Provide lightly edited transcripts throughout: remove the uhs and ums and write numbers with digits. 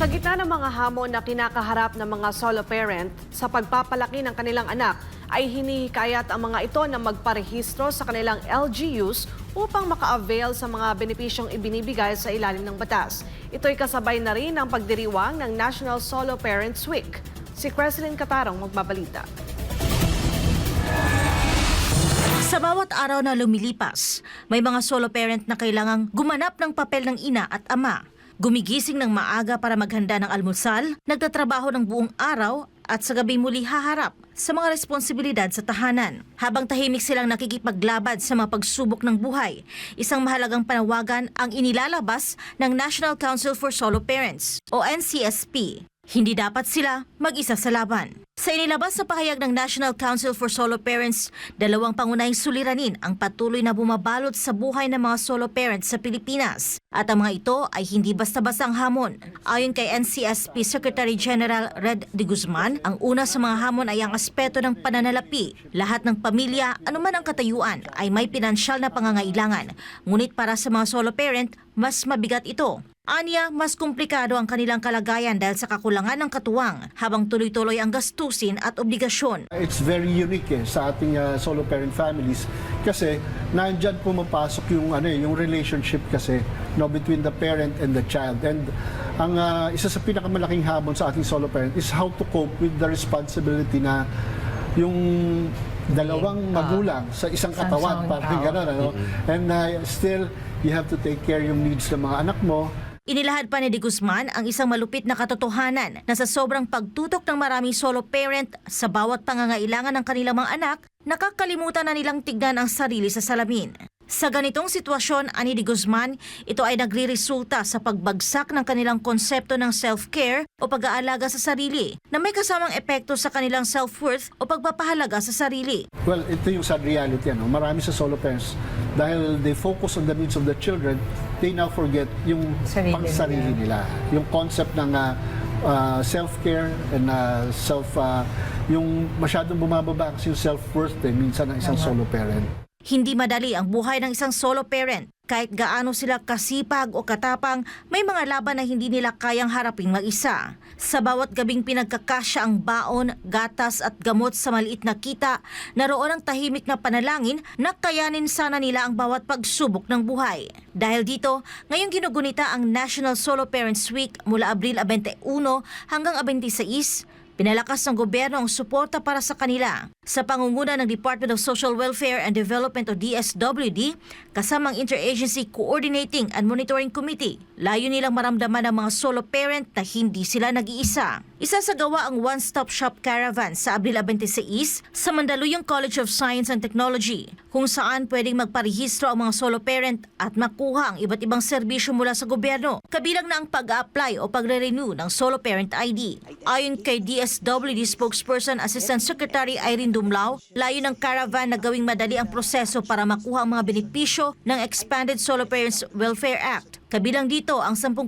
Sa gitna ng mga hamon na kinakaharap ng mga solo parent sa pagpapalaki ng kanilang anak, ay hinihikayat ang mga ito na magparehistro sa kanilang LGUs upang maka-avail sa mga benepisyong ibinibigay sa ilalim ng batas. Ito'y kasabay na rin ang pagdiriwang ng National Solo Parents Week. Si Creslyn Catarong magbabalita. Sa bawat araw na lumilipas, may mga solo parent na kailangang gumanap ng papel ng ina at ama. Gumigising ng maaga para maghanda ng almusal, nagtatrabaho ng buong araw at sa gabi muli haharap sa mga responsibilidad sa tahanan. Habang tahimik silang nakikipaglabad sa mga pagsubok ng buhay, isang mahalagang panawagan ang inilalabas ng National Council for Solo Parents o NCSP. Hindi dapat sila mag-isa sa laban. Sa inilabas sa pahayag ng National Council for Solo Parents, dalawang pangunahing suliranin ang patuloy na bumabalot sa buhay ng mga solo parents sa Pilipinas. At ang mga ito ay hindi basta-bastang hamon. Ayon kay NCSP Secretary General Red de Guzman, ang una sa mga hamon ay ang aspeto ng pananalapi. Lahat ng pamilya, anuman ang katayuan, ay may pinansyal na pangangailangan. Ngunit para sa mga solo parent, mas mabigat ito. Anya, mas komplikado ang kanilang kalagayan dahil sa kakulangan ng katuwang habang tuloy-tuloy ang gastusin at obligasyon. It's very unique sa ating solo parent families kasi nandyan pumapasok yung relationship kasi between the parent and the child. And ang isa sa pinakamalaking hamon sa ating solo parent is how to cope with the responsibility na yung dalawang magulang sa isang katawan, parang gano'n, ano? And still, you have to take care yung needs ng mga anak mo. Inilahad pa ni de Guzman ang isang malupit na katotohanan na sa sobrang pagtutok ng maraming solo parent sa bawat pangangailangan ng kanilang mga anak, nakakalimutan na nilang tignan ang sarili sa salamin. Sa ganitong sitwasyon, ani de Guzman, ito ay nagre-resulta sa pagbagsak ng kanilang konsepto ng self-care o pag-aalaga sa sarili na may kasamang epekto sa kanilang self-worth o pagpapahalaga sa sarili. Well, ito yung sad reality. Marami sa solo parents, dahil they focus on the needs of the children, they now forget yung pang-sarili nila. Yung concept ng self-care and yung masyadong bumababa kasi yung self-worth minsan ng isang solo parent. Hindi madali ang buhay ng isang solo parent. Kahit gaano sila kasipag o katapang, may mga laban na hindi nila kayang haraping mag-isa. Sa bawat gabing pinagkakasya ang baon, gatas at gamot sa maliit na kita, naroon ang tahimik na panalangin na kayanin sana nila ang bawat pagsubok ng buhay. Dahil dito, ngayong ginugunita ang National Solo Parents Week mula Abril 21 hanggang 26, pinalakas ng gobyerno ang suporta para sa kanila. Sa pangunguna ng Department of Social Welfare and Development o DSWD, kasamang Interagency Coordinating and Monitoring Committee, layo nilang maramdaman ng mga solo parent na hindi sila nag-iisa. Isasagawa ang one-stop shop caravan sa Abril 26 sa Mandaluyong College of Science and Technology, kung saan pwedeng magparehistro ang mga solo parent at makuha ang iba't ibang serbisyo mula sa gobyerno, kabilang na ang pag-apply o pagre-renew ng solo parent ID. Ayon kay DSWD spokesperson Assistant Secretary Irene Dumlao, layo ng caravan na gawing madali ang proseso para makuha ang mga benepisyo ng Expanded Solo Parents Welfare Act. Kabilang dito ang 10%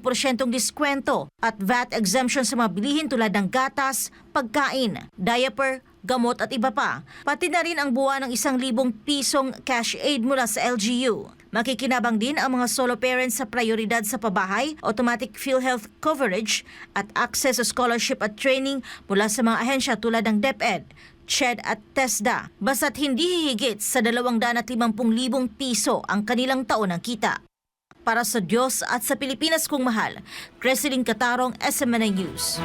diskwento at VAT exemption sa mga bilihin tulad ng gatas, pagkain, diaper, gamot at iba pa. Pati na rin ang buwan ng 1,000 pisong cash aid mula sa LGU. Makikinabang din ang mga solo parents sa prioridad sa pabahay, automatic PhilHealth coverage at access sa scholarship at training mula sa mga ahensya tulad ng DepEd, CHED at TESDA, basta't hindi hihigit sa 250,000 piso ang kanilang taon ng kita. Para sa Diyos at sa Pilipinas kong mahal, Creslyn Catarong, SMNI News.